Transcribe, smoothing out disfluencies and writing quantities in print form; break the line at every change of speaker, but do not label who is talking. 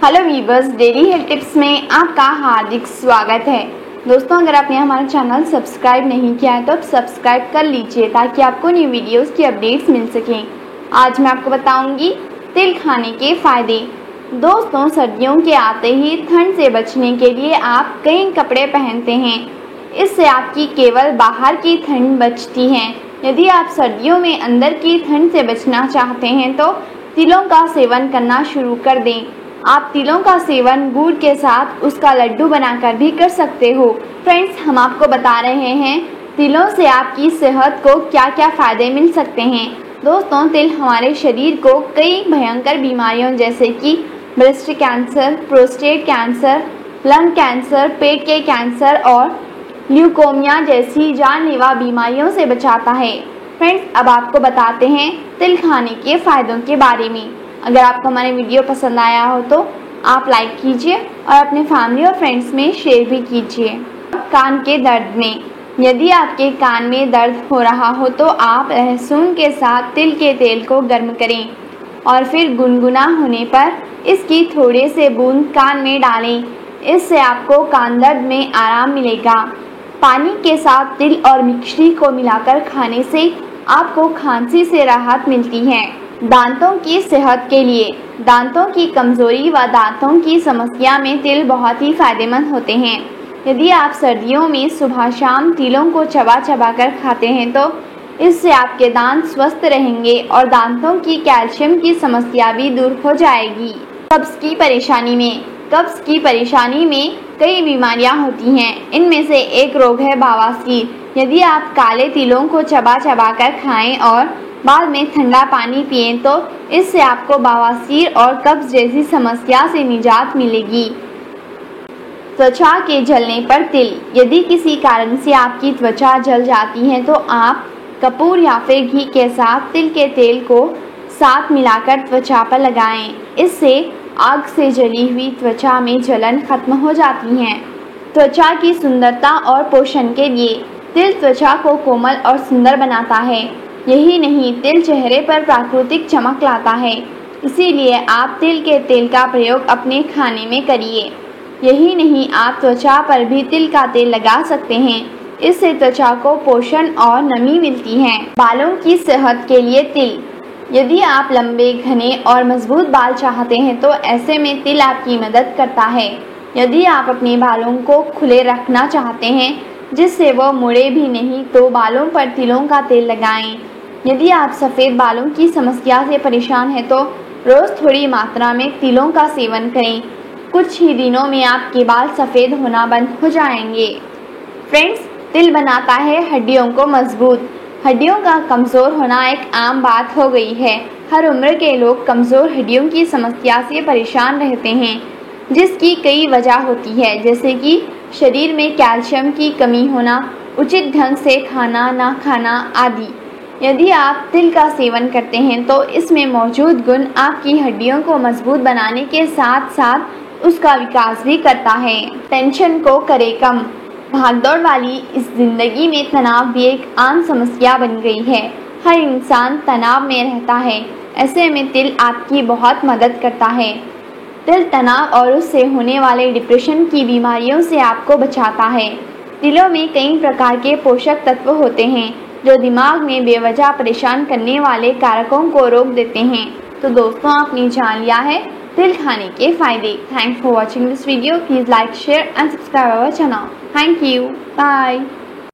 Hello viewers, daily health tips में आपका हार्दिक स्वागत है। दोस्तों, अगर आपने हमारा चैनल सब्सक्राइब नहीं किया है तो आप सब्सक्राइब कर लीजिए ताकि आपको न्यू वीडियोस की अपडेट्स मिल सकें। आज मैं आपको बताऊंगी तिल खाने के फ़ायदे। दोस्तों, सर्दियों के आते ही ठंड से बचने के लिए आप कई कपड़े पहनते हैं। इससे आपकी केवल बाहर की ठंड बचती है। यदि आप सर्दियों में अंदर की ठंड से बचना चाहते हैं तो तिलों का सेवन करना शुरू कर दें। आप तिलों का सेवन गुड़ के साथ उसका लड्डू बनाकर भी कर सकते हो। फ्रेंड्स, हम आपको बता रहे हैं तिलों से आपकी सेहत को क्या क्या फ़ायदे मिल सकते हैं। दोस्तों, तिल हमारे शरीर को कई भयंकर बीमारियों जैसे कि breast cancer, prostate cancer, lung cancer, पेट के कैंसर और ल्यूकोमिया जैसी जानलेवा बीमारियों से बचाता है। फ्रेंड्स, अब आपको बताते हैं तिल खाने के फ़ायदों के बारे में। अगर आपको हमारे वीडियो पसंद आया हो तो आप लाइक कीजिए और अपने फैमिली और फ्रेंड्स में शेयर भी कीजिए। कान के दर्द में, यदि आपके कान में दर्द हो रहा हो तो आप लहसुन के साथ तिल के तेल को गर्म करें और फिर गुनगुना होने पर इसकी थोड़े से बूंद कान में डालें। इससे आपको कान दर्द में आराम मिलेगा। पानी के साथ तिल और मिश्री को मिलाकर खाने से आपको खांसी से राहत मिलती है। दांतों की सेहत के लिए, दांतों की कमजोरी व दांतों की समस्या में तिल बहुत ही फायदेमंद होते हैं। यदि आप सर्दियों में सुबह शाम तिलों को चबा चबा कर खाते हैं तो इससे आपके दांत स्वस्थ रहेंगे और दांतों की कैल्शियम की समस्या भी दूर हो जाएगी। कब्ज की परेशानी में, कब्ज की परेशानी में कई बीमारियां होती हैं। इनमें से एक रोग है बवासीर। यदि आप काले तिलों को चबा चबा कर खाएं और बाद में ठंडा पानी पिएं तो इससे आपको बवासीर और कब्ज जैसी समस्या से निजात मिलेगी। त्वचा के जलने पर तिल, यदि किसी कारण से आपकी त्वचा जल जाती है तो आप कपूर या फिर घी के साथ तिल के तेल को साथ मिलाकर त्वचा पर लगाएं। इससे आग से जली हुई त्वचा में जलन खत्म हो जाती है। त्वचा की सुंदरता और पोषण के लिए तिल त्वचा को कोमल और सुंदर बनाता है। यही नहीं, तिल चेहरे पर प्राकृतिक चमक लाता है। इसीलिए आप तिल के तेल का प्रयोग अपने खाने में करिए। यही नहीं, आप त्वचा पर भी तिल का तेल लगा सकते हैं। इससे त्वचा को पोषण और नमी मिलती है। बालों की सेहत के लिए तिल, यदि आप लंबे, घने और मजबूत बाल चाहते हैं तो ऐसे में तिल आपकी मदद करता है। यदि आप अपने बालों को खुले रखना चाहते हैं जिससे वो मुड़े भी नहीं तो बालों पर तिलों का तेल लगाएं। यदि आप सफ़ेद बालों की समस्या से परेशान हैं तो रोज़ थोड़ी मात्रा में तिलों का सेवन करें। कुछ ही दिनों में आपके बाल सफ़ेद होना बंद हो जाएंगे। फ्रेंड्स, तिल बनाता है हड्डियों को मजबूत। हड्डियों का कमज़ोर होना एक आम बात हो गई है। हर उम्र के लोग कमज़ोर हड्डियों की समस्या से परेशान रहते हैं, जिसकी कई वजह होती है, जैसे कि शरीर में कैल्शियम की कमी होना, उचित ढंग से खाना ना खाना आदि। यदि आप तिल का सेवन करते हैं तो इसमें मौजूद गुण आपकी हड्डियों को मजबूत बनाने के साथ साथ उसका विकास भी करता है। टेंशन को करे कम, भागदौड़ वाली इस जिंदगी में तनाव भी एक आम समस्या बन गई है। हर इंसान तनाव में रहता है। ऐसे में तिल आपकी बहुत मदद करता है। तिल तनाव और उससे होने वाले डिप्रेशन की बीमारियों से आपको बचाता है। तिलों में कई प्रकार के पोषक तत्व होते हैं जो दिमाग में बेवजह परेशान करने वाले कारकों को रोक देते हैं। तो दोस्तों, आपने जान लिया है तिल खाने के फ़ायदे। Thanks for watching this video. Please like, share and subscribe our channel. Thank you. Bye.